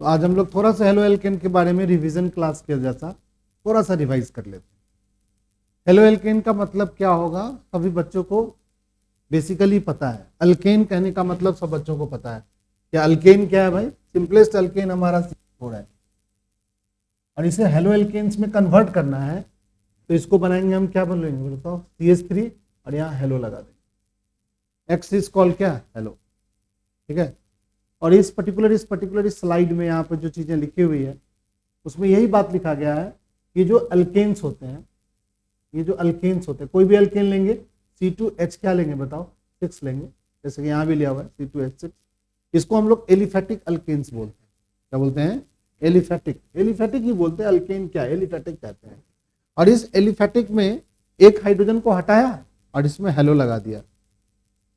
तो आज हम लोग थोड़ा सा हेलो एल्केन के बारे में रिवीजन क्लास के जैसा थोड़ा सा रिवाइज कर लेते हैं। हेलो एल्केन का मतलब क्या होगा सभी बच्चों को बेसिकली पता है। अल्केन कहने का मतलब सब बच्चों को पता है। क्या अल्केन क्या है भाई? सिंपलेस्ट अल्केन हमारा CH4 है और इसे हेलो एल्केन्स में कन्वर्ट करना है तो इसको बनाएंगे हम, क्या बोलेंगे बताओ? CH3 और यहाँ हेलो लगा देंगे। एक्स इज कॉल्ड क्या? हेलो। ठीक है। और इस पर्टिकुलर स्लाइड में यहाँ पर जो चीजें लिखी हुई है उसमें यही बात लिखा गया है कि जो अल्केन्स होते हैं, ये जो अल्केन्स होते हैं, कोई भी अल्केन लेंगे C2H क्या लेंगे बताओ? 6 लेंगे, जैसे कि यहाँ भी लिया हुआ है C2H6। इसको हम लोग एलिफेटिक अल्केन्स बोलते हैं। क्या बोलते हैं? एलिफेटिक। एलिफेटिक ही बोलते हैं, अल्केन क्या है? एलिफेटिक कहते हैं। और इस एलिफेटिक में एक हाइड्रोजन को हटाया और इसमें हेलो लगा दिया,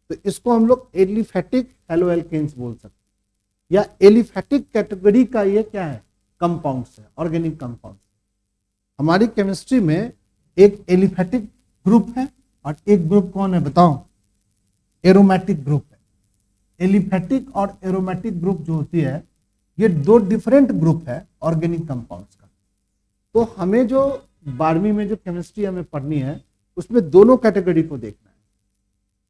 तो इसको हम लोग एलिफेटिक हेलो एल्केन्स बोल सकते हैं। या एलिफेटिक कैटेगरी का ये क्या है? कंपाउंड्स है, ऑर्गेनिक कंपाउंड्स। हमारी केमिस्ट्री में एक एलिफेटिक ग्रुप है और एक ग्रुप कौन है बताओ? एरोमेटिक ग्रुप है। एलिफेटिक और एरोमेटिक ग्रुप जो होती है ये दो डिफरेंट ग्रुप है ऑर्गेनिक कंपाउंड्स का। तो हमें जो 12वीं में जो केमिस्ट्री हमें पढ़नी है उसमें दोनों कैटेगरी को देखना है।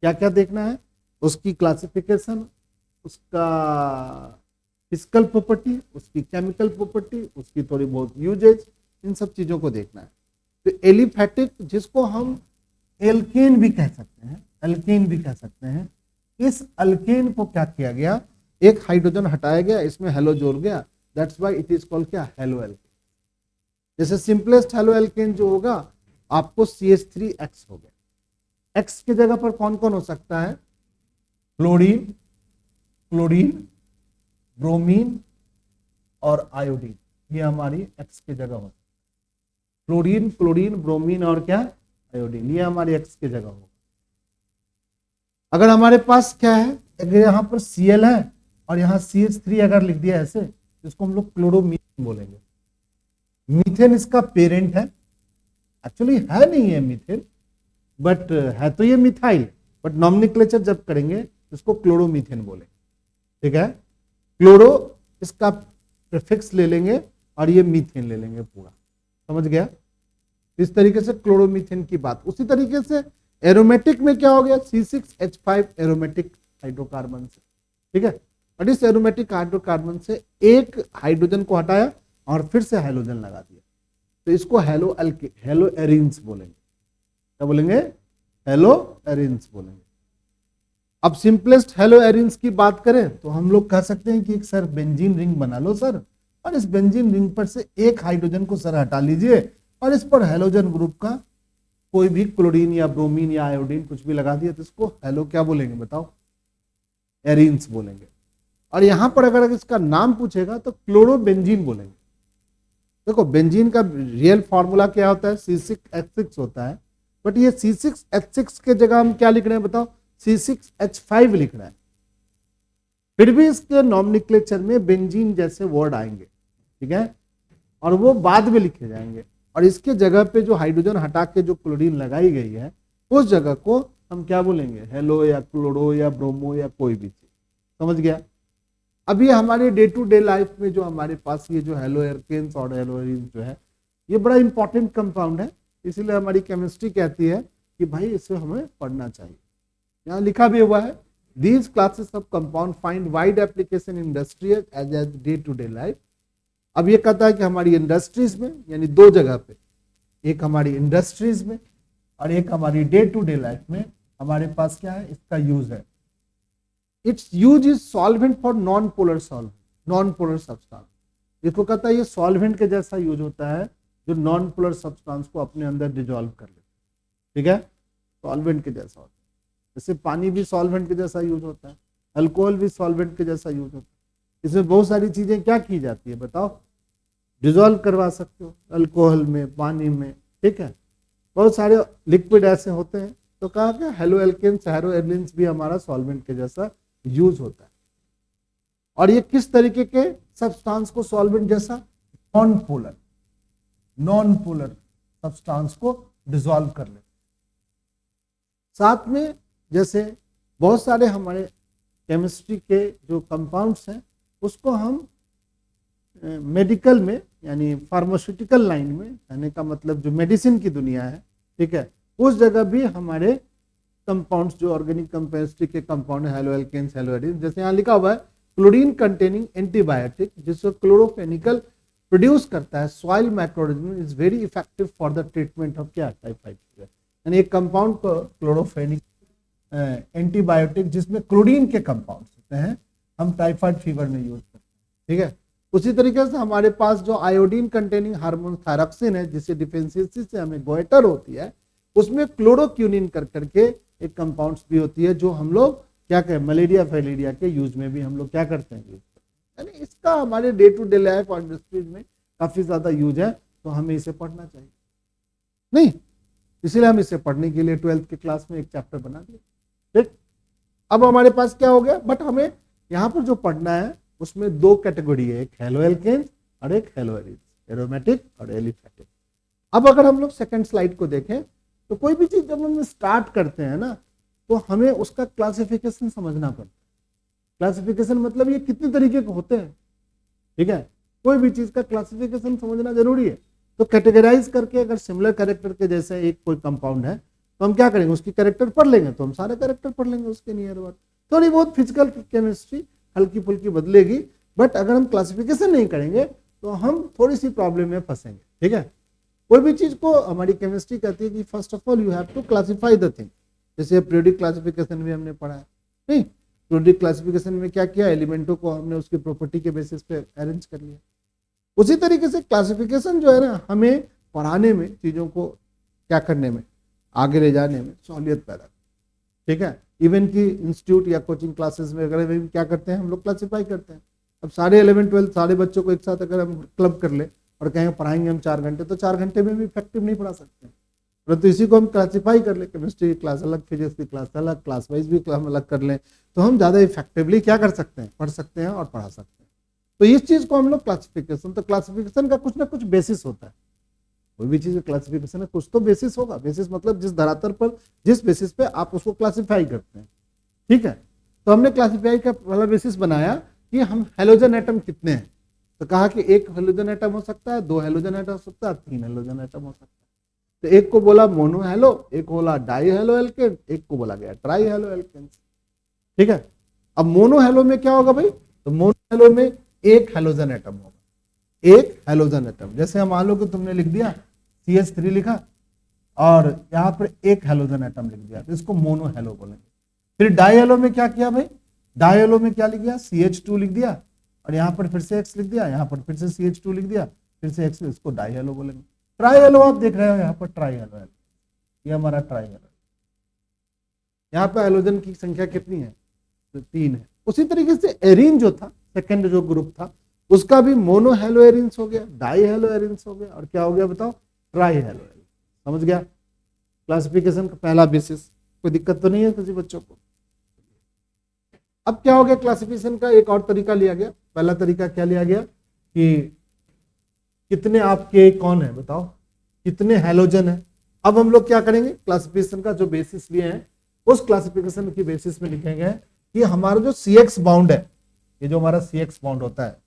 क्या क्या देखना है? उसकी क्लासिफिकेशन, उसका फिजिकल प्रॉपर्टी, उसकी केमिकल प्रॉपर्टी, उसकी थोड़ी बहुत यूजेज, इन सब चीजों को देखना है। तो एलिफेटिक, जिसको हम एल्केन भी कह सकते हैं, अल्केन भी कह सकते हैं, इस अल्केन को क्या किया गया? एक हाइड्रोजन हटाया गया, इसमें हेलो जोड़ गया, that's why it is called क्या? Haloalkane. जैसे सिंपलेस्ट हेलो एल्केन जो होगा आपको CH3X हो गया। X की जगह पर कौन कौन हो सकता है? क्लोरीन, क्लोरीन, ब्रोमीन और आयोडीन, ये हमारी X की जगह हो। क्लोरीन, क्लोरीन, ब्रोमीन और क्या? आयोडीन, ये हमारी X की जगह होगा। अगर हमारे पास क्या है, अगर यहाँ पर Cl है और यहाँ CH3 अगर लिख दिया ऐसे, इसको हम लोग क्लोरोमीथेन बोलेंगे। मीथेन इसका पेरेंट है, एक्चुअली है नहीं है मीथेन, बट है तो ये मिथाइल, बट नॉमेनक्लेचर जब करेंगे इसको क्लोरोमीथेन बोलेंगे। ठीक है। क्लोरो इसका प्रीफिक्स ले लेंगे और ये मीथेन ले लेंगे पूरा। समझ गया? इस तरीके से क्लोरोमीथेन की बात। उसी तरीके से एरोमेटिक में क्या हो गया? C6H5 एरोमेटिक हाइड्रोकार्बन से। ठीक है। और इस एरोमेटिक हाइड्रोकार्बन से एक हाइड्रोजन को हटाया और फिर से हाइड्रोजन लगा दिया, तो इसको हेलो एरिन्स बोलेंगे। क्या बोलेंगे? हेलो एरिन्स बोलेंगे। अब सिंपलेस्ट हेलो एरिन्स की बात करें तो हम लोग कह सकते हैं कि सर बेंजीन रिंग बना लो सर, और इस बेंजीन रिंग पर से एक हाइड्रोजन को सर हटा लीजिए और इस पर हेलोजन ग्रुप का कोई भी क्लोरीन या ब्रोमीन या आयोडीन कुछ भी लगा दिया, तो इसको हेलो क्या बोलेंगे बताओ? एरिन्स बोलेंगे। और यहां पर अगर इसका नाम पूछेगा तो क्लोरोबेंजीन बोलेंगे। देखो बेंजीन का रियल फॉर्मूला क्या होता है? C6H6 होता है, बट ये C6H6 के जगह हम क्या लिख रहे हैं बताओ? C6H5 लिख रहे हैं। फिर भी इसके नॉमेनक्लेचर में बेंजीन जैसे वर्ड आएंगे। ठीक है। और वो बाद में लिखे जाएंगे, और इसके जगह पे जो हाइड्रोजन हटा के जो क्लोरीन लगाई गई है उस जगह को हम क्या बोलेंगे? हेलो या क्लोरो या ब्रोमो या कोई भी चीज। समझ गया? अभी हमारे डे टू डे लाइफ में जो हमारे पास ये जो हेलो एल्केन्स और हेलो एरिन्स जो है ये बड़ा इंपॉर्टेंट कंपाउंड है, इसीलिए हमारी केमिस्ट्री कहती है कि भाई इसे हमें पढ़ना चाहिए। यहाँ लिखा भी हुआ है, these classes of compound find wide application in industrial as day to day life. अब ये कहता है कि हमारी इंडस्ट्रीज में, यानी दो जगह पे, एक हमारी इंडस्ट्रीज में और एक हमारी डे टू डे लाइफ में हमारे पास क्या है? इसका यूज है। It's use is solvent for non polar substance. इसको कहता है ये सॉल्वेंट के जैसा यूज होता है जो नॉन पोलर सब्सटेंस को अपने अंदर डिजोल्व कर लेता है। ठीक है। सॉल्वेंट के जैसा होता है, जैसे पानी भी सॉल्वेंट के जैसा यूज होता है, अल्कोहल भी सॉल्वेंट के जैसा यूज होता है। इसमें बहुत सारी चीजें क्या की जाती है बताओ? डिजोल्व करवा सकते हो अल्कोहल में, पानी में। ठीक है। बहुत सारे लिक्विड ऐसे होते हैं, तो कहा क्या? हेलो एल्केन्स, हेलो एरिन्स भी हमारा सॉल्वेंट के जैसा यूज होता है। और ये किस तरीके के सब्सटेंस को सॉल्वेंट जैसा? नॉन पोलर सब्सटेंस को डिसॉल्व कर लेते। साथ में जैसे बहुत सारे हमारे केमिस्ट्री के जो कंपाउंड्स हैं उसको हम मेडिकल में यानी फार्मास्यूटिकल लाइन में, यानी का मतलब जो मेडिसिन की दुनिया है, ठीक है, उस जगह भी हमारे कंपाउंड्स जो ऑर्गेनिक केमिस्ट्री के कंपाउंड है, हेलोएल्केन्स, हेलोएरिन्स, जैसे यहाँ लिखा हुआ है क्लोरीन कंटेनिंग एंटीबायोटिक, जिसको क्लोरोफेनिकल प्रोड्यूस करता है soil microorganism, is very effective for the treatment of क्या, टाइफाइड फीवर। यानी एक कंपाउंड को क्लोरोफेनिक एंटीबायोटिक जिसमें क्लोरीन के कंपाउंड्स होते हैं, हम टाइफाइड फीवर में यूज करते हैं, ठीक है। उसी तरीके से हमारे पास जो आयोडीन कंटेनिंग हार्मोन थायरॉक्सिन है, जिससे डिफेंशियंसी से हमें गोइटर होती है, उसमें क्लोरोक्यूनिन कर करके एक कंपाउंड्स भी होती है, जो हम लोग क्या कहें, मलेरिया फैलेरिया के यूज में भी हम लोग क्या करते हैं, यूज करते हैं। यानी इसका हमारे डे टू डे लाइफ और इंडस्ट्रीज में काफी ज्यादा यूज है, तो हमें इसे पढ़ना चाहिए नहीं, इसलिए हम इसे पढ़ने के लिए 12th के क्लास में एक चैप्टर बना दिया, ठीक। अब हमारे पास क्या हो गया, बट हमें यहाँ पर जो पढ़ना है उसमें दो कैटेगरी है, एक हेलोएल्केन्स और एक हेलोएरिन्स, एरोमेटिक और एलिफेटिक। अब अगर हम लोग सेकंड स्लाइड को देखें, तो कोई भी चीज जब हम स्टार्ट करते हैं ना, तो हमें उसका क्लासिफिकेशन समझना पड़ता है। क्लासिफिकेशन मतलब ये कितने तरीके के होते हैं, ठीक है, कोई भी चीज का क्लासिफिकेशन समझना जरूरी है। तो कैटेगराइज करके अगर सिमिलर कैरेक्टर के जैसे एक कोई कंपाउंड है, तो हम क्या करेंगे, उसकी कैरेक्टर पढ़ लेंगे, तो हम सारे कैरेक्टर पढ़ लेंगे उसके नियर अबाउट। थोड़ी बहुत फिजिकल केमिस्ट्री हल्की फुल्की बदलेगी, बट अगर हम क्लासिफिकेशन नहीं करेंगे तो हम थोड़ी सी प्रॉब्लम में फंसेंगे, ठीक है। कोई भी चीज को हमारी केमिस्ट्री कहती है कि first of all you have to classify the thing, जैसे पीरियोडिक क्लासिफिकेशन भी हमने पढ़ा है, नहीं, पीरियोडिक क्लासिफिकेशन में क्या किया, एलिमेंटों को हमने उसकी प्रॉपर्टी के बेसिस पे अरेंज कर लिया। उसी तरीके से क्लासिफिकेशन जो है ना, हमें पढ़ाने में, चीजों को क्या करने में, आगे ले जाने में सहूलियत पैदा, ठीक है। इवन की इंस्टीट्यूट या कोचिंग क्लासेस में अगर हम क्या करते हैं, हम लोग क्लासिफाई करते हैं। अब सारे 11 12 सारे बच्चों को एक साथ अगर हम क्लब कर ले और कहेंगे पढ़ाएंगे हम 4 घंटे, तो 4 घंटे में भी इफेक्टिव नहीं पढ़ा सकते, परंतु इसी को हम क्लासिफाई कर ले, केमिस्ट्री की क्लास अलग, फिजिक्स की क्लास अलग, क्लास वाइज भी हम अलग कर लें, तो हम ज़्यादा इफेक्टिवली क्या कर सकते हैं, पढ़ सकते हैं और पढ़ा सकते हैं। तो इस चीज़ को हम लोग क्लासिफिकेशन, तो क्लासिफिकेशन का कुछ ना कुछ बेसिस होता है, कोई भी चीज क्लासिफिकेशन है कुछ तो बेसिस होगा। बेसिस मतलब जिस धरातल पर, जिस बेसिस पे आप उसको क्लासिफाई करते हैं, ठीक है। तो हमने क्लासिफाई का पहला बेसिस बनाया कि हम हेलोजन एटम कितने हैं, तो कहा कि एक हेलोजन एटम हो सकता है, 2 हेलोजन एटम हो सकता है, 3 हेलोजन एटम हो सकता है। तो एक को बोला मोनो हेलो, एक को बोला डाई हेलो एल्केन, एक को बोला गया ट्राई हेलो एल्केन, ठीक है। अब मोनो हेलो में क्या होगा भाई, तो मोनो हेलो में एक हेलोजन एटम होगा, एक हेलोजन एटम। जैसे हम मान लो कि तुमने लिख दिया CH3 लिखा और यहाँ पर एक हेलोजन एटम लिख दिया, तो इसको मोनो हेलो बोलेंगे। फिर डाई हेलो में क्या किया भाई, डाई हेलो में क्या लिख दिया, CH2 लिख दिया और यहाँ पर फिर से X लिख दिया, यहाँ पर फिर से CH2 लिख दिया, फिर से X, इसको डाई हेलो बोलेंगे। ट्राई हेलो आप देख रहे हो, यहाँ पर ट्राई हेलो है, ये हमारा ट्राई हेलो। यहाँ पे हेलोजन की संख्या कितनी है, तो 3 है। उसी तरीके से एरीन जो था, सेकेंड जो ग्रुप था, उसका भी मोनो हेलो एरिन्स हो गया, डाई हेलो एरिन्स हो गया, और क्या हो गया बताओ, ट्राई हेलो एरिन्स। समझ गया क्लासिफिकेशन का पहला बेसिस, कोई दिक्कत तो नहीं है किसी बच्चों को। अब क्या हो गया, क्लासिफिकेशन का एक और तरीका लिया गया। पहला तरीका क्या लिया गया कि कितने आपके कौन है बताओ, कितने हेलोजन है। अब हम लोग क्या करेंगे, क्लासिफिकेशन का जो बेसिस लिए हैं उस क्लासिफिकेशन की बेसिस में लिखेंगे कि हमारा जो CX बाउंड है, ये जो हमारा CX बाउंड होता है,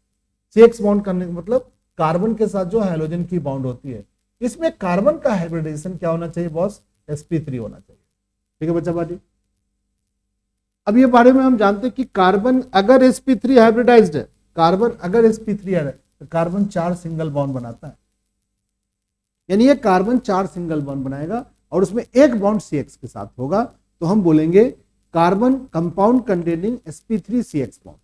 CX बाउंड करने का मतलब कार्बन के साथ जो हेलोजन की बाउंड होती है, इसमें कार्बन का हाइब्रिडाइजेशन क्या होना चाहिए बॉस, sp3 होना चाहिए, ठीक है बच्चा बाजी। अब ये बारे में हम जानते हैं कि कार्बन अगर sp3 हाइब्रिडाइज्ड है, कार्बन अगर sp3 है तो कार्बन 4 सिंगल बॉन्ड बनाता है, यानी ये कार्बन 4 सिंगल बॉन्ड बनाएगा और उसमें एक बॉन्ड CX के साथ होगा, तो हम बोलेंगे carbon compound containing sp3CX bond,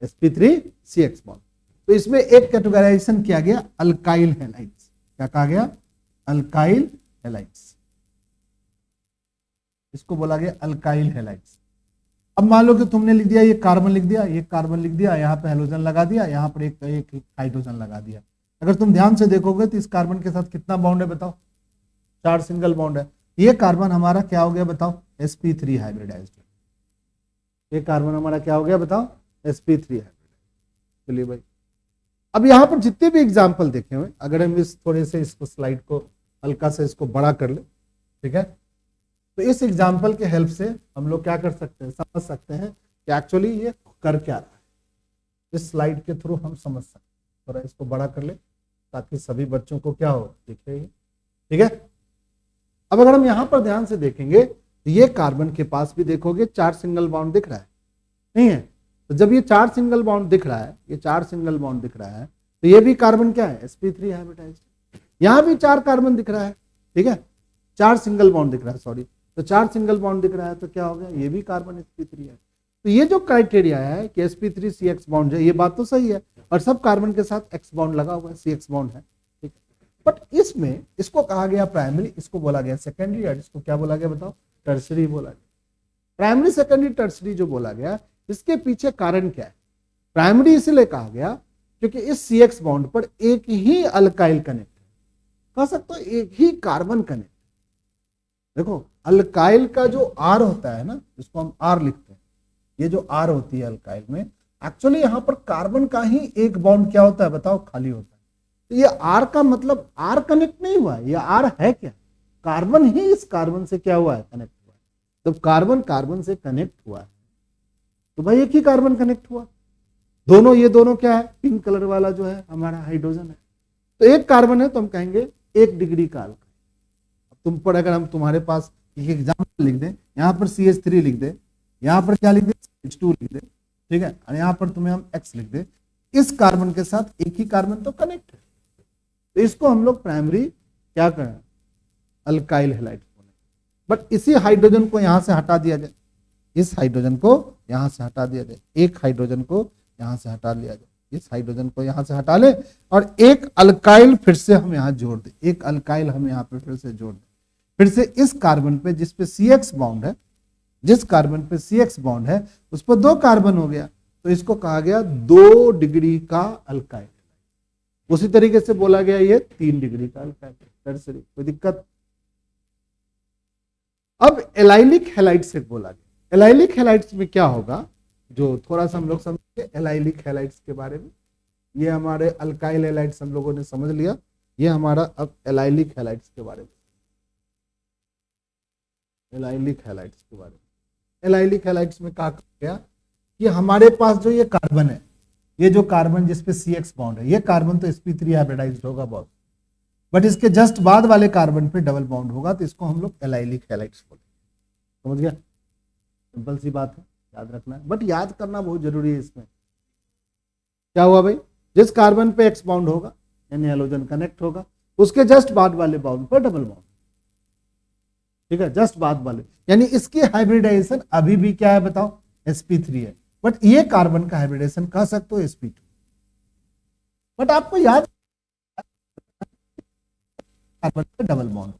sp3CX bond. तो इसमें एक कैटेगराइजेशन किया गया अल्काइल हैलाइड्स, क्या कहा गया, अल्काइल हैलाइड्स, इसको बोला गया अल्काइल हैलाइड्स। अब मान लो कि तुमने लिख दिया, ये कार्बन लिख दिया, ये कार्बन लिख दिया, यहाँ पे हेलोजन लगा दिया, यहाँ पर एक हाइड्रोजन लगा दिया। अगर तुम ध्यान से देखोगे तो इस कार्बन के साथ कितना बॉन्ड है बताओ, 4 सिंगल बॉन्ड है। ये कार्बन हमारा क्या हो गया बताओ, sp3 हाइब्रिडाइज्ड। ये कार्बन हमारा क्या हो गया बताओ, sp3 हाइब्रिडाइज्ड। चलिए भाई, अब यहाँ पर जितने भी एग्जाम्पल देखे हुए, अगर हम इस थोड़े से इसको स्लाइड को हल्का से इसको बड़ा कर ले, ठीक है, तो इस एग्जाम्पल के हेल्प से हम लोग क्या कर सकते हैं, समझ सकते हैं कि एक्चुअली ये कर क्या रहा है। इस स्लाइड के थ्रू हम समझ सकते हैं। थोड़ा इसको बड़ा कर ले ताकि सभी बच्चों को क्या हो दिखे, ठीक है। अब अगर हम यहां पर ध्यान से देखेंगे तो ये कार्बन के पास भी देखोगे 4 सिंगल बॉन्ड दिख रहा है, नहीं है? तो जब ये 4 सिंगल बॉन्ड दिख रहा है, ये 4 सिंगल बॉन्ड दिख रहा है, तो ये भी कार्बन क्या है, sp3 हाइब्रिडाइज्ड। यहां भी 4 कार्बन दिख रहा है, ठीक है, 4 सिंगल बॉन्ड दिख रहा है, सॉरी, तो 4 सिंगल बॉन्ड दिख रहा है, तो क्या हो गया, ये भी कार्बन sp3 है। तो ये जो क्राइटेरिया है कि sp3 CX बॉन्ड है, ये बात तो सही है, और सब कार्बन के साथ X बॉन्ड लगा हुआ है, CX बॉन्ड है, ठीक है। बट इसमें इसको कहा गया प्राइमरी, इसको बोला गया सेकेंडरी, और इसको क्या बोला गया बताओ, टर्सरी बोला गया। प्राइमरी, सेकेंडरी, टर्सरी जो बोला गया, इसके पीछे कारण क्या है? प्राइमरी इसलिए कहा गया क्योंकि इस CX बॉन्ड पर एक ही अल्काइल कनेक्ट है, कह सकते हो एक ही कार्बन कनेक्ट। देखो अल्काइल का जो R होता है ना, जिसको हम R लिखते हैं, ये जो R होती है अल्काइल में, एक्चुअली यहां पर कार्बन का ही एक बॉन्ड क्या होता है बताओ, खाली होता है। तो ये R का मतलब R कनेक्ट नहीं हुआ है, ये R है क्या, कार्बन ही इस कार्बन से क्या हुआ है, कनेक्ट हुआ है। जब कार्बन कार्बन से कनेक्ट हुआ है तो भाई एक ही कार्बन कनेक्ट हुआ, दोनों, ये दोनों क्या है, पिंक कलर वाला जो है हमारा हाइड्रोजन है, तो एक कार्बन है तो हम कहेंगे 1 डिग्री का अल्काइल। तुम पर अगर हम तुम्हारे पास एक एग्जाम्पल लिख दें, यहाँ पर CH3 लिख दे, यहाँ पर क्या लिख दे, H2 लिख दे, ठीक है, और यहाँ पर तुम्हें हम X लिख दे, इस कार्बन के साथ एक ही कार्बन तो कनेक्ट है, तो इसको हम लोग प्राइमरी क्या करें, अल्काइल हैलाइड बोले। बट इसी हाइड्रोजन को यहां से हटा दिया जाए, इस हाइड्रोजन को यहां से हटा दिया जाए, एक हाइड्रोजन को यहां से हटा लिया जाए, इस हाइड्रोजन को यहां से हटा ले, और एक अल्काइल फिर से हम यहां जोड़ दे, एक अल्काइल हम यहां पे फिर से जोड़ दे, फिर से इस कार्बन पे जिस पे CX बॉन्ड है, जिस कार्बन पे CX बॉन्ड है उस पर 2 कार्बन हो गया, तो इसको कहा गया 2 डिग्री का अल्काइल। उसी तरीके से बोला गया ये 3 डिग्री का अल्काइल, टर्सरी, कोई दिक्कत। अब एलाइलिक हैलाइड्स से बोला गया, एलाइलिक हैलाइड्स में क्या होगा, जो थोड़ा सा हम लोग समझे एलाइलिक हैलाइड्स के बारे में। ये हमारे अल्काइल हैलाइड्स हम लोगों ने समझ लिया, ये हमारा अब एलाइलिक हैलाइड्स के बारे में, एलाइलिक हैलाइड्स के बारे में। एलाइलिक हैलाइड्स में कहा गया कि हमारे पास जो ये कार्बन है, ये जो कार्बन जिसपे CX बॉन्ड है, ये कार्बन तो sp3 हाइब्रिडाइज्ड होगा बहुत, बट इसके जस्ट बाद वाले कार्बन पे डबल बॉन्ड होगा, तो इसको हम लोग एलाइलिक हैलाइड्स बोलते हैं। समझ गया, सिंपल सी बात है, याद रखना है, बट याद करना बहुत जरूरी है। इसमें क्या हुआ भाई, जिस कार्बन पे X बॉन्ड होगा यानी हैलोजन कनेक्ट होगा, उसके जस्ट बाद वाले बॉन्ड पर डबल बॉन्ड, ठीक है, जस्ट बाद वाले, यानी इसकी हाइब्रिडाइजेशन अभी भी क्या है बताओ, sp3 है, बट ये कार्बन का हाइब्रिडेशन कह सकते हो sp2। बट आपको याद कार्बन का डबल बॉन्ड,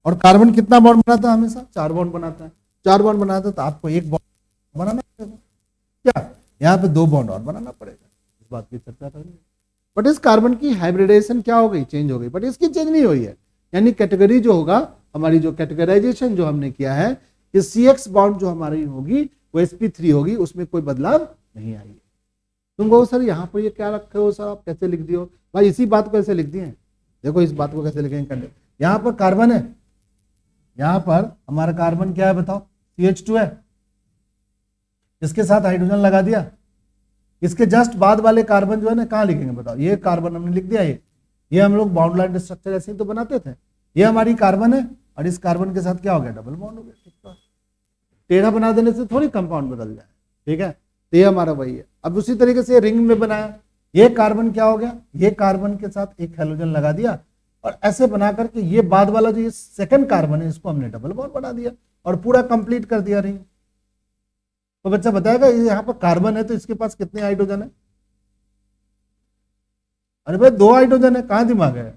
और कार्बन कितना बॉन्ड बनाता है, हमेशा 4 बॉन्ड बनाता है, 4 बॉन्ड बनाता है, तो आपको 1 बॉन्ड बनाना पड़ेगा, क्या यहाँ पे 2 बॉन्ड और बनाना पड़ेगा, इस बात की चर्चा करेंगे। बट इस कार्बन की हाइब्रिडाइजेशन क्या हो गई, चेंज हो गई, बट इसकी चेंज नहीं हुई है, यानी कैटेगरी जो होगा, हमारी जो कैटेगराइजेशन जो हमने किया है कि CX बॉन्ड जो हमारी होगी वो sp3 होगी, उसमें कोई बदलाव नहीं आएगी। तुम कहो सर यहाँ पर ये क्या रखे हो सर, आप कैसे लिख दियो भाई, इसी बात को कैसे लिख दिए, देखो इस बात को कैसे लिखेंगे, यहाँ पर कार्बन है, यहाँ पर हमारा कार्बन क्या है बताओ, CH2 है, इसके साथ हाइड्रोजन लगा दिया, इसके जस्ट बाद वाले कार्बन जो है ना कहाँ लिखेंगे बताओ, ये कार्बन हमने लिख दिया, ये हम लोग बाउंड लाइन स्ट्रक्चर ऐसे ही तो बनाते थे, ये हमारी कार्बन है और इस कार्बन के साथ क्या हो गया, डबल बॉन्ड हो गया, ठीक है। टेढ़ा बना देने से थोड़ी कंपाउंड बदल जाए, ठीक है, तो ये हमारा वही है। अब उसी तरीके से रिंग में बनाया, ये कार्बन क्या हो गया, ये कार्बन के साथ एक हैलोजन लगा दिया, और ऐसे बना करके ये बाद वाला जो ये सेकंड कार्बन है इसको हमने डबल बॉन्ड बना दिया और पूरा कंप्लीट कर दिया रिंग। तो बच्चा बताएगा यहाँ पर कार्बन है तो इसके पास कितने हाइड्रोजन है, अरे भाई 2 हाइड्रोजन है, कहाँ दिमाग है,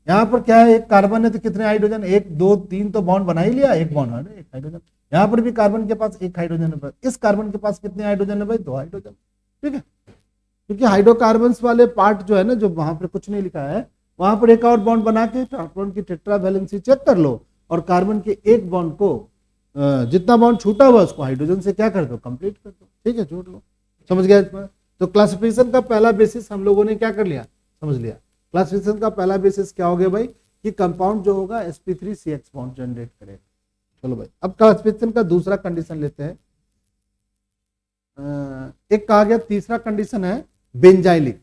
यहाँ पर क्या है, एक कार्बन है तो कितने हाइड्रोजन, 1 2 3 तो बॉन्ड बना ही लिया, एक बॉन्ड है, एक हाइड्रोजन, यहाँ पर भी कार्बन के पास 1 हाइड्रोजन है, इस कार्बन के पास कितने हाइड्रोजन है भाई, 2 हाइड्रोजन, ठीक है। क्योंकि हाइड्रोकार्बन्स वाले पार्ट जो है ना, जो वहां पर कुछ नहीं लिखा है, वहां पर एक और बॉन्ड बना के कार्बन की टेट्रा वैलेंसी चेक कर लो, और कार्बन के एक बॉन्ड को जितना बॉन्ड छूटा हुआ उसको हाइड्रोजन से क्या कर दो, कंप्लीट कर दो, ठीक है, जोड़ लो। समझ गया इसमें? तो क्लासिफिकेशन का पहला बेसिस हम लोगों ने क्या कर लिया, समझ लिया। क्लासिफिकेशन का पहला बेसिस क्या हो गया भाई, कि कंपाउंड जो होगा sp3 CX बॉन्ड जनरेट करेगा। चलो भाई, अब क्लासिफिकेशन का दूसरा कंडीशन लेते हैं। एक कहा गया तीसरा कंडीशन है बेंजाइलिक।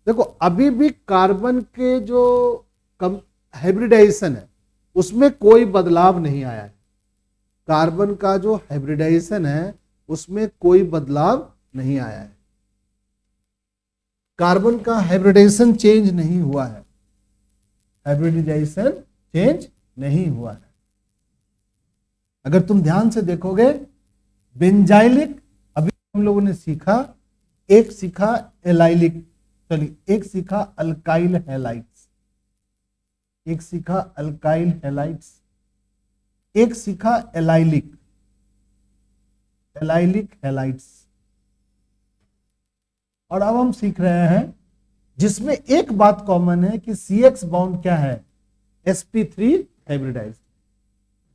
देखो अभी भी कार्बन के जो हाइब्रिडाइजेशन है उसमें कोई बदलाव नहीं आया है। कार्बन का जो हाइब्रिडाइजेशन है उसमें कोई बदलाव नहीं आया है। कार्बन का हाइब्रिडाइजेशन चेंज नहीं हुआ है, हाइब्रिडाइजेशन चेंज नहीं हुआ है। अगर तुम ध्यान से देखोगे बेंजाइलिक अभी हम लोगों ने सीखा, एक सीखा एलाइलिक, चलिए एक सीखा अल्काइल हैलाइड्स, एक सीखा अल्काइल हैलाइड्स, एक सीखा एलाइलिक, एलाइलिक हैलाइड्स, और अब हम सीख रहे हैं जिसमें एक बात कॉमन है कि CX बॉन्ड क्या है, sp3 हाइब्रिडाइज।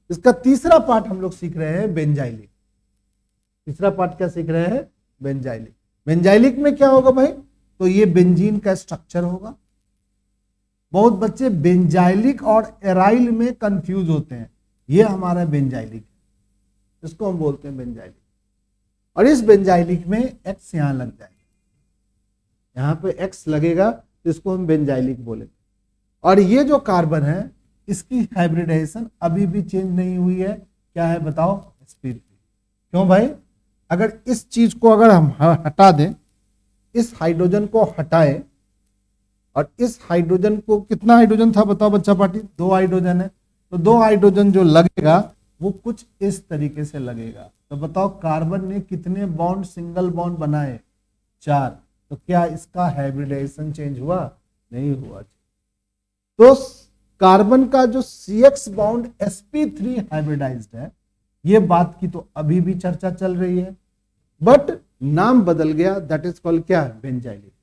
इसका तीसरा पार्ट हम लोग सीख रहे हैं बेंजाइलिक। तीसरा पार्ट क्या सीख रहे हैं, बेंजाइलिक। बेंजाइलिक में क्या होगा भाई, तो ये बेंजीन का स्ट्रक्चर होगा। बहुत बच्चे बेंजाइलिक और एराइल में कंफ्यूज होते हैं, ये हमारा बेंजाइलिक है, इसको हम बोलते हैं बेंजाइलिक। और इस बेंजाइलिक में एक्स यहां लग जाएगा, यहां पे एक्स लगेगा तो इसको हम बेंजाइलिक बोलेंगे। और ये जो कार्बन है इसकी हाइब्रिडाइजेशन अभी भी चेंज नहीं हुई है, क्या है बताओ, sp3। क्यों भाई, अगर इस चीज को अगर हम हटा दें, इस हाइड्रोजन को हटाए और इस हाइड्रोजन को, कितना हाइड्रोजन था बताओ बच्चा पार्टी, 2 हाइड्रोजन है, तो 2 हाइड्रोजन जो लगेगा वो कुछ इस तरीके से लगेगा। तो बताओ कार्बन ने कितने बॉन्ड सिंगल बॉन्ड बनाए, 4। तो क्या इसका हाइब्रिडाइजेशन चेंज हुआ, नहीं हुआ। तो कार्बन का जो CX बॉन्ड sp3 हाइब्रिडाइज्ड है, ये बात की तो अभी भी चर्चा चल रही है, बट नाम बदल गया, दैट इज कॉल्ड क्या, बेंजाइलिक।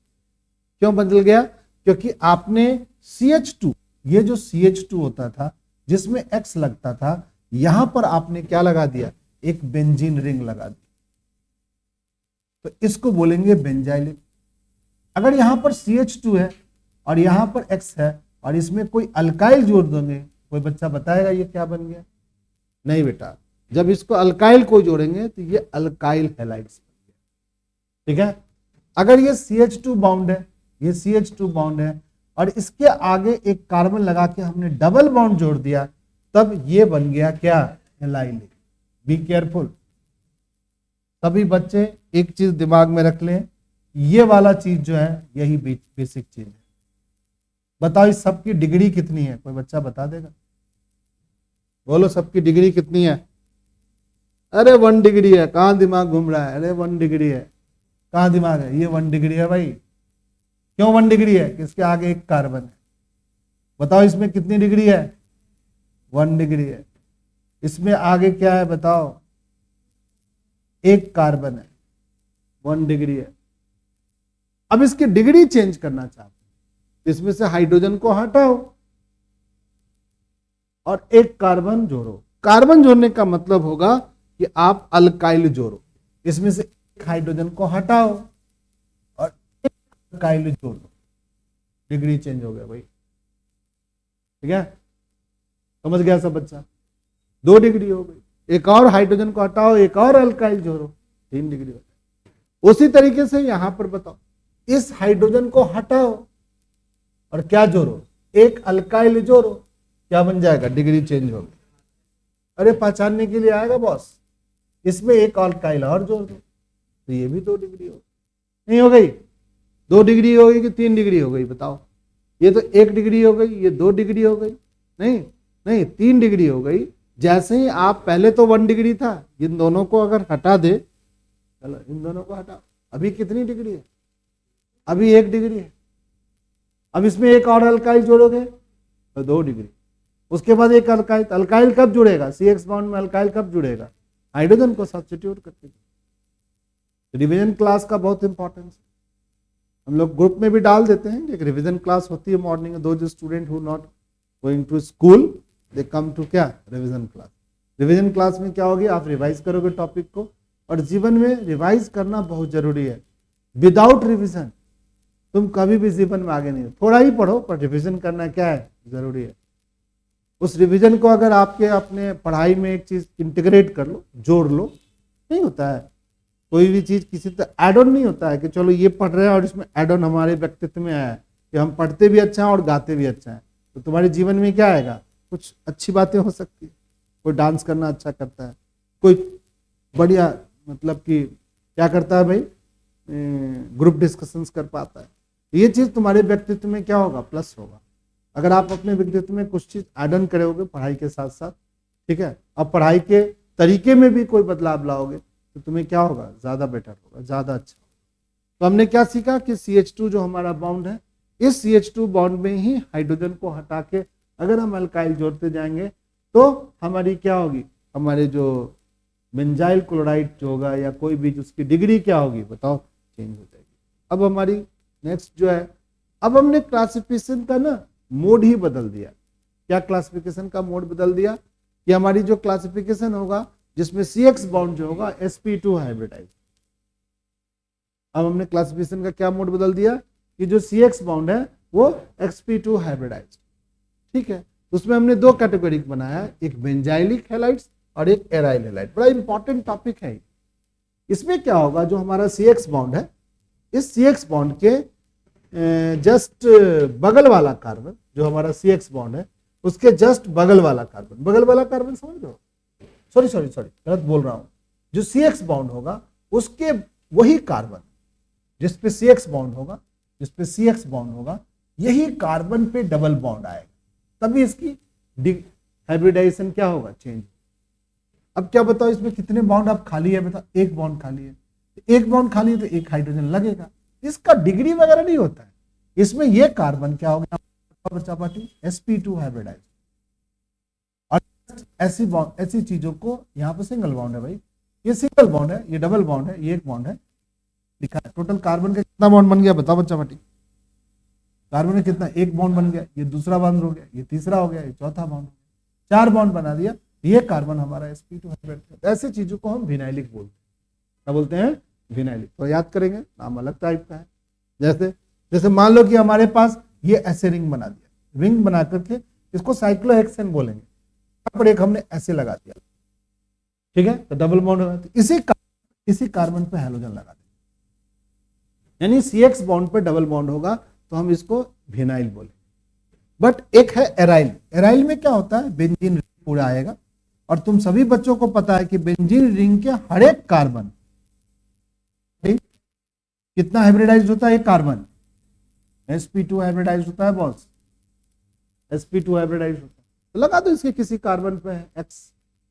क्यों बदल गया, क्योंकि आपने CH2, ये जो CH2 होता था जिसमें X लगता था, यहां पर आपने क्या लगा दिया, एक बेंजीन रिंग लगा दी, तो इसको बोलेंगे बेंजाइलिक। अगर यहां पर CH2 है और यहां पर X है और इसमें कोई अल्काइल जोड़ देंगे, कोई बच्चा बताएगा ये क्या बन गया, नहीं बेटा, जब इसको अल्काइल को जोड़ेंगे तो ये अल्काइल हैलाइड्स बन गया, ठीक है। अगर ये CH2 बॉन्ड है, ये CH2 बॉन्ड है और इसके आगे एक कार्बन लगा के हमने डबल बॉन्ड जोड़ दिया, तब ये बन गया क्या, एलाइलिक। बी केयरफुल, सभी बच्चे एक चीज दिमाग में रख लें, ये वाला चीज जो है यही बेसिक चीज है। बताओ इस सबकी डिग्री कितनी है, कोई बच्चा बता देगा, बोलो सबकी डिग्री कितनी है। अरे 1 डिग्री है, कहां दिमाग घूम रहा है, अरे 1 डिग्री है, कहां दिमाग है, ये 1 डिग्री है भाई। क्यों 1 डिग्री है, किसके आगे एक कार्बन है, बताओ इसमें कितनी डिग्री है, 1 डिग्री है। इसमें आगे क्या है बताओ, एक कार्बन है, 1 डिग्री है। अब इसकी डिग्री चेंज करना चाहते हैं, इसमें से हाइड्रोजन को हटाओ और एक कार्बन जोड़ो। कार्बन जोड़ने का मतलब होगा कि आप अल्काइल जोड़ो, इसमें से एक हाइड्रोजन को हटाओ और एक अल्काइल जोड़ो, डिग्री चेंज हो गया भाई, ठीक है, समझ गया सब बच्चा, 2 डिग्री हो गई। एक और हाइड्रोजन को हटाओ, एक और अल्काइल जोड़ो, 3 डिग्री हो गई। उसी तरीके से यहां पर बताओ, इस हाइड्रोजन को हटाओ और क्या जोड़ो, एक अल्काइल जोड़ो, क्या बन जाएगा, डिग्री चेंज हो गई। अरे पहचानने के लिए आएगा बॉस, इसमें एक अल्काइल और जोड़ दो, तो ये भी 2 डिग्री हो, नहीं हो गई, 2 डिग्री हो गई कि 3 डिग्री हो गई बताओ, ये तो 1 डिग्री हो गई, ये 2 डिग्री हो गई, नहीं नहीं 3 डिग्री हो गई। जैसे ही आप, पहले तो 1 डिग्री था, इन दोनों को अगर हटा दे, चलो इन दोनों को हटाओ, अभी कितनी डिग्री है, अभी 1 डिग्री है। अब इसमें एक और अल्काइल जोड़ोगे तो 2 डिग्री, उसके बाद एक अल्काइल, अल्काइल कब जुड़ेगा, CX बॉन्ड में अल्काइल कब जुड़ेगा, हाइड्रोजन को सब्स्टिट्यूट करके। रिवीजन क्लास का बहुत इंपॉर्टेंस है, हम लोग ग्रुप में भी डाल देते हैं, एक रिवीजन क्लास होती है मॉर्निंग, दो जो student who not going to school they come to क्या, रिवीजन क्लास। रिवीजन क्लास में क्या होगी, आप रिवाइज करोगे टॉपिक को, और जीवन में रिवाइज करना बहुत जरूरी है। विदाउट रिवीजन तुम कभी भी जीवन में आगे नहीं हो, थोड़ा ही पढ़ो पर रिवीजन करना क्या है, जरूरी है। उस रिवीजन को अगर आपके अपने पढ़ाई में एक चीज इंटीग्रेट कर लो, जोड़ लो, नहीं होता है, कोई भी चीज किसी तरह एड ऑन नहीं होता है कि चलो ये पढ़ रहे हैं और इसमें एड ऑन हमारे व्यक्तित्व में आया है कि हम पढ़ते भी अच्छा है और गाते भी अच्छा है, तो तुम्हारे जीवन में क्या आएगा, कुछ अच्छी बातें हो सकती है। कोई डांस करना अच्छा करता है, कोई बढ़िया मतलब कि क्या करता है भाई, ग्रुप डिस्कशंस कर पाता है, ये चीज तुम्हारे व्यक्तित्व में क्या होगा, प्लस होगा। अगर आप अपने व्यक्तित्व में कुछ चीज एड ऑन करोगे पढ़ाई के साथ साथ, ठीक है, अब पढ़ाई के तरीके में भी कोई बदलाव लाओगे तो तुम्हें क्या होगा, ज्यादा बेटर होगा, ज्यादा अच्छा। तो हमने क्या सीखा कि CH2 जो हमारा बॉन्ड है, इस CH2 बॉन्ड में ही हाइड्रोजन को हटा के अगर हम अल्काइल जोड़ते जाएंगे तो हमारी क्या होगी, हमारे जो बेंजाइल क्लोराइड जो होगा या कोई भी उसकी डिग्री क्या होगी बताओ, चेंज हो जाएगी। अब हमारी नेक्स्ट जो है, अब हमने क्लासिफिकेशन का ना मोड ही बदल दिया। क्या क्लासिफिकेशन का मोड बदल दिया कि हमारी जो क्लासिफिकेशन होगा जिसमें CX बॉन्ड जो होगा sp2 हाइब्रिडाइज। अब हमने क्लासिफिकेशन का क्या मोड बदल दिया कि जो CX बॉन्ड है वो sp2 हाइब्रिडाइज, ठीक है। उसमें हमने दो कैटेगरी बनाया, एक बेंजाइलिक हैलाइड्स और एक एराइल हैलाइड। बड़ा इंपॉर्टेंट टॉपिक है। इसमें क्या होगा, जो हमारा CX बॉन्ड है, इस CX बॉन्ड के जस्ट बगल वाला कार्बन, जो हमारा CX बॉन्ड है उसके जस्ट बगल वाला कार्बन, बगल वाला कार्बन समझ लो, सॉरी गलत बोल रहा हूं, जो CX बॉन्ड होगा उसके वही कार्बन जिसपे CX बॉन्ड होगा, जिसपे CX बॉन्ड होगा, यही कार्बन पे डबल बॉन्ड आएगा, तभी इसकी हाइब्रिडाइजेशन क्या होगा, चेंज। अब क्या बताओ इसमें कितने बॉन्ड अब खाली है, बताओ एक बॉन्ड खाली है, एक बॉन्ड खाली है तो एक हाइड्रोजन लगेगा, इसका डिग्री वगैरह नहीं होता है। इसमें ये कार्बन क्या हो गया बच्चा पार्टी, sp2 हाइब्रिडाइज। और ऐसी चीजों को यहाँ पे सिंगल बॉन्ड है भाई, ये सिंगल बॉन्ड है, ये डबल बॉन्ड है, ये एक बॉन्ड है, लिखा है। टोटल कार्बन का कितना बॉन्ड बन गया बताओ बच्चा पार्टी, कार्बन में कितना, एक बॉन्ड बन गया, ये दूसरा बॉन्ड हो गया, ये तीसरा हो गया, ये चौथा बॉन्ड, चार बॉन्ड बना दिया, ये कार्बन हमारा sp2 हाइब्रिडाइज। ऐसे चीजों को हम विनाइलिक बोलते हैं। क्या बोलते हैं, विनाइलिक। तो याद करेंगे, नाम अलग टाइप का है। जैसे मान लो कि हमारे पास ये ऐसे रिंग बना दिया, रिंग बना करके इसको साइक्लोहेक्सेन बोलेंगे, यहाँ पर एक हमने ऐसे लगा दिया, ठीक है, तो डबल बॉन्ड होगा, तो इसी कार्बन पे हैलोजन लगा देंगे, यानी CX बॉन्ड पे डबल बॉन्ड होगा तो हम इसको विनाइल बोलेंगे। बट एक है एराइल। एराइल में क्या होता है, बेंजीन रिंग पूरा आएगा, और तुम सभी बच्चों को पता है कि बेंजीन रिंग के हर एक कार्बन कितना हाइब्रिडाइज्ड होता है, एक कार्बन sp2 हाइब्रिडाइज्ड होता है बॉस, sp2 हाइब्रिडाइज्ड होता है। तो लगा दो इसके किसी कार्बन पे x,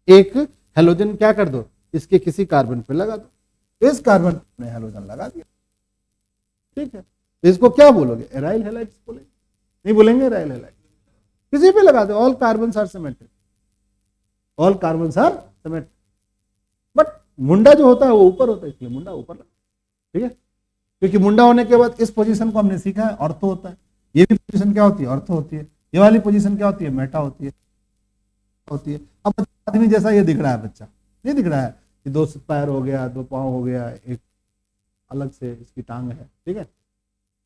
एक हेलोजन क्या कर दो, इसके किसी कार्बन पे लगा दो, इस कार्बन पे हेलोजन लगा दिया, ठीक है। तो इसको क्या बोलोगे, एराइल हैलाइड्स बोलेंगे, नहीं बोलेंगे एराइल हैलाइड, किसी पे लगा दो, all carbons are symmetric, all carbons are symmetric. But मुंडा जो होता है वो ऊपर होता है, इसलिए मुंडा ऊपर लगा, ठीक है, क्योंकि मुंडा होने के बाद इस पोजीशन को हमने सीखा है, ऑर्थो होता है, ये भी पोजीशन क्या होती है, ऑर्थो होती है, ये वाली पोजीशन क्या होती है, मेटा होती है। अब आदमी जैसा ये दिख रहा है, बच्चा नहीं दिख रहा है कि दो पैर हो गया, दो पाँव हो गया, एक अलग से इसकी टांग है, ठीक है,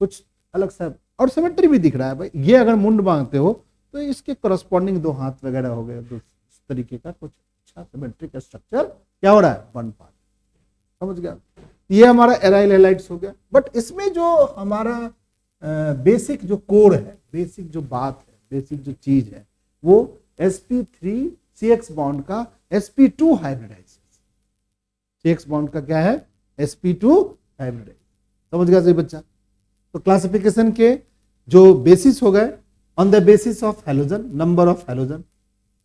कुछ अलग सा, और सिमेट्री भी दिख रहा है भाई। ये अगर मुंड मांगते हो तो इसके करस्पॉन्डिंग दो हाथ वगैरह हो गए, तो इस तरीके का कुछ अच्छा सिमेट्रिक स्ट्रक्चर क्या हो रहा है, बन पा, समझ गया। ये हमारा एराइल हैलाइड्स हो गया। बट इसमें जो हमारा बेसिक जो कोर है, बेसिक जो बात है, बेसिक जो चीज है, वो sp3 CX बॉन्ड का sp2 हाइब्रिडाइज। CX बॉन्ड का क्या है, sp2 हाइब्रिडाइज, समझ गया सही बच्चा। तो क्लासिफिकेशन के जो बेसिस हो गए, on the basis of halogen, number of halogen,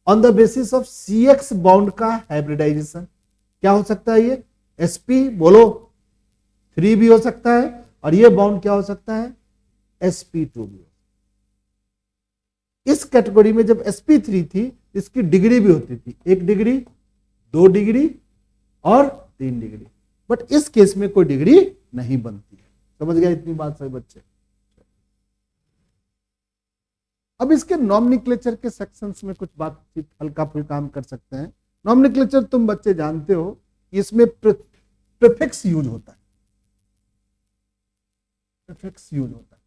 on the basis of CX bond का हाइब्रिडाइजेशन, क्या हो सकता है, ये sp बोलो 3 भी हो सकता है, और ये बॉन्ड क्या हो सकता है, sp2 भी। इस कैटेगरी में जब sp3 थी, इसकी डिग्री भी होती थी, 1 डिग्री, 2 डिग्री और 3 डिग्री। बट इस केस में कोई डिग्री नहीं बनती है, समझ गया इतनी बात सही बच्चे। अब इसके नॉमेनक्लेचर के सेक्शंस में कुछ बातचीत हल्का फुल्का हम कर सकते हैं। नॉमेनक्लेचर तुम बच्चे जानते हो, इसमें प्रीफिक्स यूज होता है, प्रीफिक्स यूज होता है।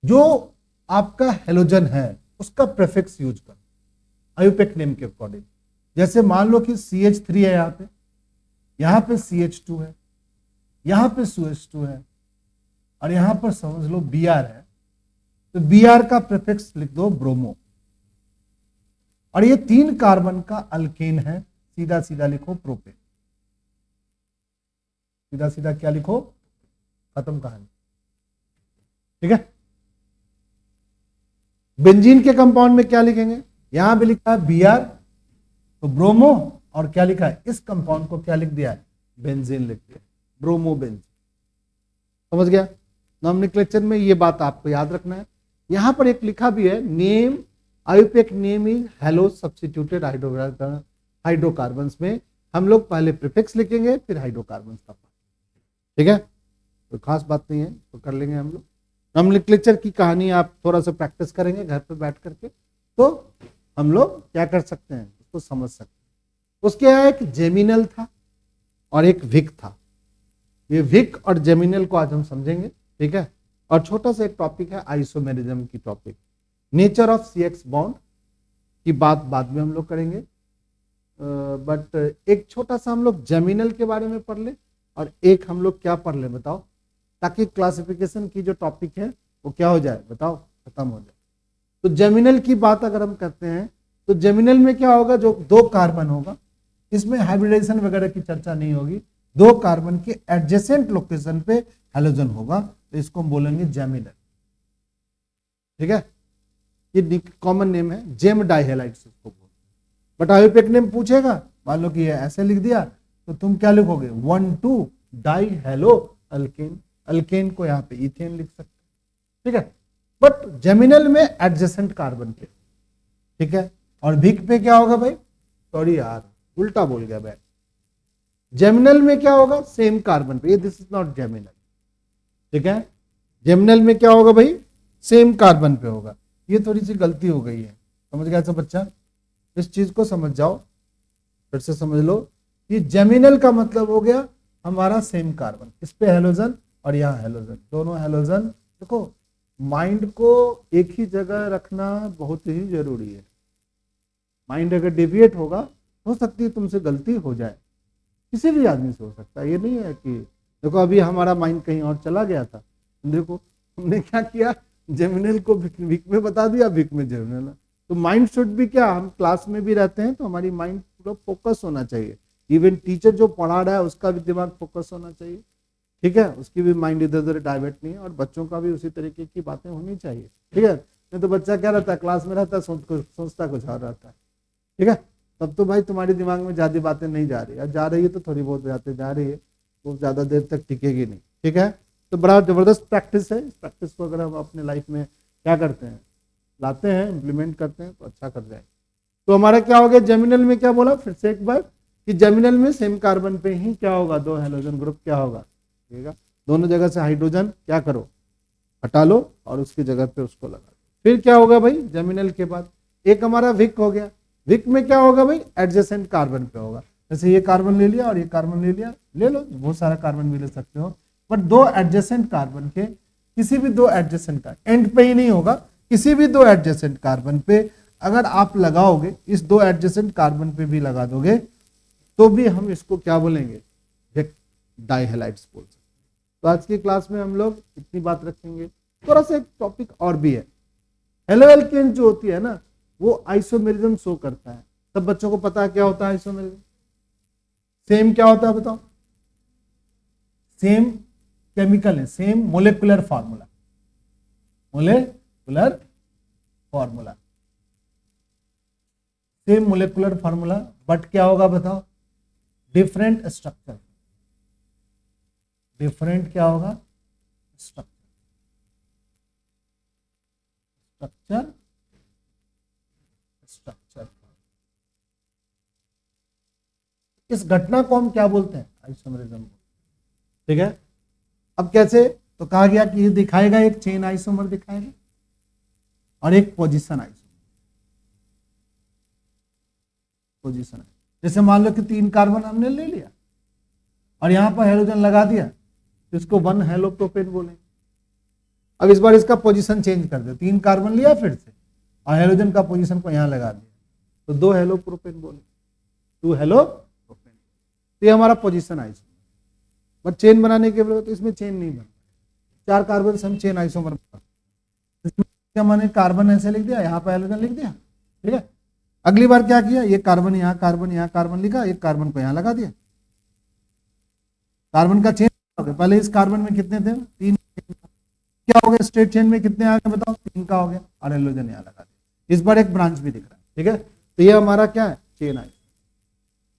जो आपका हेलोजन है उसका प्रीफिक्स यूज करो आयुपेक नेम के अकॉर्डिंग। जैसे मान लो कि CH3 है यहाँ पे, यहां पे CH2 है, यहां पे SO2 है, और यहां पर समझ लो Br है, तो Br का प्रीफिक्स लिख दो ब्रोमो, और ये 3 कार्बन का अल्केन है, सीधा सीधा लिखो प्रोपेन, सीधा सीधा क्या लिखो, खत्म कहानी। ठीक है, बेंजीन के कंपाउंड में क्या लिखेंगे, यहां भी लिखा है Br, तो ब्रोमो, और क्या लिखा है, इस कंपाउंड को क्या लिख दिया है, बेंजीन लिख दिया, ब्रोमो बेंजीन। समझ गया। नॉमेनक्लेचर में ये बात आपको याद रखना है। यहां पर एक लिखा भी है, name IUPAC name is hello substituted hydrocarbons में हम लोग पहले प्रीफिक्स लिखेंगे फिर हाइड्रोकार्बन्स का पार्ट। ठीक है, तो खास बात नहीं है, तो कर लेंगे हम लोग। नॉमेनक्लेचर की कहानी आप थोड़ा सा प्रैक्टिस करेंगे घर पे बैठ करके, तो हम लोग क्या कर सकते हैं, उसको समझ सकते हैं। उसके यहाँ एक जेमिनल था और एक विक था, ये विक और जेमिनल को आज हम समझेंगे। ठीक है, और छोटा सा एक टॉपिक है आइसोमेरिज्म की topic, nature of CX bond की बात बाद में हम लोग करेंगे, बट एक छोटा सा हम लोग जेमिनल के बारे में पढ़ ले और एक हम लोग क्या पढ़ ले बताओ, ताकि क्लासिफिकेशन की जो टॉपिक है वो क्या हो जाए बताओ, खत्म हो जाए। तो जेमिनल की बात अगर हम करते हैं तो जेमिनल में क्या होगा, जो 2 कार्बन होगा, इसमें हाइब्रिडाइजेशन वगैरह की चर्चा नहीं होगी, 2 कार्बन के एडजेसेंट लोकेशन पे हैलोजन होगा, तो इसको हम बोलेंगे जेमिनल। ठीक है, ये कॉमन नेम है, जेम डाइहेलाइड्स इसको बोलते हैं। बट आयुपेक नेम पूछेगा, मान लो कि ये ऐसे लिख दिया तो तुम क्या लिखोगे, 1,2 डाइहेलो अल्केन, अल्केन को यहाँ पे इथेन लिख सकते हैं। ठीक है, बट जेमिनल में एडजेसेंट कार्बन पे। ठीक है, और विक पे क्या होगा भाई, सॉरी यार उल्टा बोल गया भाई, जेमिनल में क्या होगा, सेम कार्बन पे, ये दिस इज नॉट जेमिनल। ठीक है, जेमिनल में क्या होगा भाई, सेम कार्बन पे होगा, ये थोड़ी सी गलती हो गई है, समझ गया सब बच्चा, इस चीज को समझ जाओ, फिर से समझ लो कि जेमिनल का मतलब हो गया हमारा सेम कार्बन, इस पे हेलोजन और यहाँ हेलोजन, दोनों हेलोजन। देखो माइंड को एक ही जगह रखना बहुत ही जरूरी है, माइंड अगर डेविएट होगा हो सकती है तुमसे गलती हो जाए, किसी भी आदमी से हो सकता है, ये नहीं है कि देखो अभी हमारा माइंड कहीं और चला गया था, देखो हमने क्या किया, जेमिनल को विक में बता दिया, विक में जेमिनल। तो माइंड शुड भी क्या, हम क्लास में भी रहते हैं तो हमारी माइंड पूरा फोकस होना चाहिए, इवन टीचर जो पढ़ा रहा है उसका भी दिमाग फोकस होना चाहिए। ठीक है, उसकी भी माइंड इधर उधर डाइवर्ट नहीं है, और बच्चों का भी उसी तरीके की बातें होनी चाहिए। ठीक है, नहीं तो बच्चा क्या रहता है, क्लास में रहता है सोचता कुछ और रहता है। ठीक है, तब तो भाई तुम्हारे दिमाग में ज्यादा बातें नहीं जा रही है, जा रही है तो थोड़ी बहुत बातें जा रही है, वो ज्यादा देर तक टिकेगी नहीं। ठीक है, तो बड़ा जबरदस्त प्रैक्टिस है, इस प्रैक्टिस को अगर हम अपने लाइफ में क्या करते हैं, लाते हैं, इम्प्लीमेंट करते हैं तो अच्छा कर जाए। तो हमारा क्या हो गया, जेमिनल में क्या बोला फिर से एक बार, कि जेमिनल में सेम कार्बन पे ही क्या होगा, 2 हेलोजन ग्रुप क्या होगा, दोनों जगह से हाइड्रोजन क्या करो, हटा लो और उसकी जगह पे उसको लगा दो। फिर क्या होगा भाई, जेमिनल के बाद एक हमारा विक हो गया, विक में क्या होगा भाई, एडजेसेंट कार्बन पे होगा, जैसे ये कार्बन ले लिया और ये कार्बन ले लिया, ले लो, बहुत सारा कार्बन भी ले सकते हो, बट 2 एडजेसेंट कार्बन के, किसी भी 2 एडजेसेंट का एंड पे ही नहीं होगा, किसी भी 2 एडजेसेंट कार्बन पे अगर आप लगाओगे, इस 2 एडजेसेंट कार्बन पे भी लगा दोगे तो भी हम इसको क्या बोलेंगे, विक डाइहेलाइड्स बोल सकते। तो आज की क्लास में हम लोग इतनी बात रखेंगे। थोड़ा सा एक टॉपिक और भी है, हेलो एल्केन जो होती है ना, वो आइसोमेरिज्म शो करता है। सब बच्चों को पता है क्या होता है आइसोमेरिज्म, सेम क्या होता है बताओ, सेम केमिकल है, same molecular formula, molecular formula, same molecular formula, but क्या होगा बताओ, डिफरेंट स्ट्रक्चर, डिफरेंट क्या होगा, स्ट्रक्चर, स्ट्रक्चर, स्ट्रक्चर। इस घटना को हम क्या बोलते हैं, आइसोमेरिज्म। ठीक है, अब कैसे, तो कहा गया कि ये दिखाएगा, एक चेन आइसोमर दिखाएगा और एक पोजीशन आइसोमर, पोजीशन। जैसे मान लो कि 3 कार्बन हमने ले लिया और यहां पर हेलोजन लगा दिया, तो इसको 1 हेलोप्रोपेन बोलेंगे। अब इस बार इसका पोजीशन चेंज कर दो, 3 कार्बन लिया फिर से और हेलोजन का पोजीशन को यहां लगा दिया, तो 2 हेलोप्रोपेन बोले, 2 हेलोप्रोपेन। तो ये हमारा पोजीशन आइसोमर। बट चेन बनाने के लिए तो इसमें चेन नहीं बन, 4 कार्बन से हम चेन आइसोमर बना, मैंने कार्बन ऐसे लिख दिया, यहाँ पे हाइड्रोजन लिख दिया, ठीक है। अगली बार क्या किया, ये कार्बन यहाँ कार्बन लिखा, एक कार्बन को यहाँ लगा दिया, कार्बन का चेन हो गया। पहले इस कार्बन में कितने थे, 3, क्या हो गया स्ट्रेट चेन में कितने आ गए बताओ, 3 का हो गया, और हाइड्रोजन यहाँ लगा दिया। इस बार एक ब्रांच भी दिख रहा है, ठीक है। तो ये हमारा क्या है, चेन आइसोमर,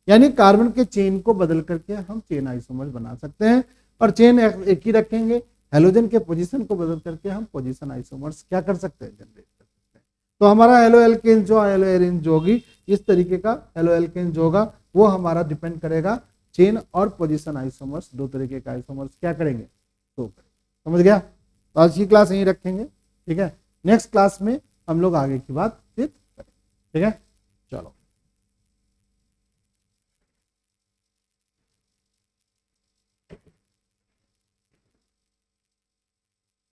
यानी कार्बन के चेन को बदल करके हम चेन आइसोमर बना सकते हैं, और चेन एक ही रखेंगे, हेलोजन के पोजीशन को बदल करके हम पोजीशन आइसोमर्स क्या कर सकते हैं, जनरेट कर सकते हैं। तो हमारा हेलो एल्केन जो हेलो एरिन जो होगी, इस तरीके का हेलो एल्केन जो होगा वो हमारा डिपेंड करेगा चेन और पोजीशन आइसोमर्स, 2 तरीके का आइसोमर्स क्या करेंगे, तो समझ गया। तो आज की क्लास यहीं रखेंगे, ठीक है। नेक्स्ट क्लास में हम लोग आगे की बात फिर करेंगे, ठीक है।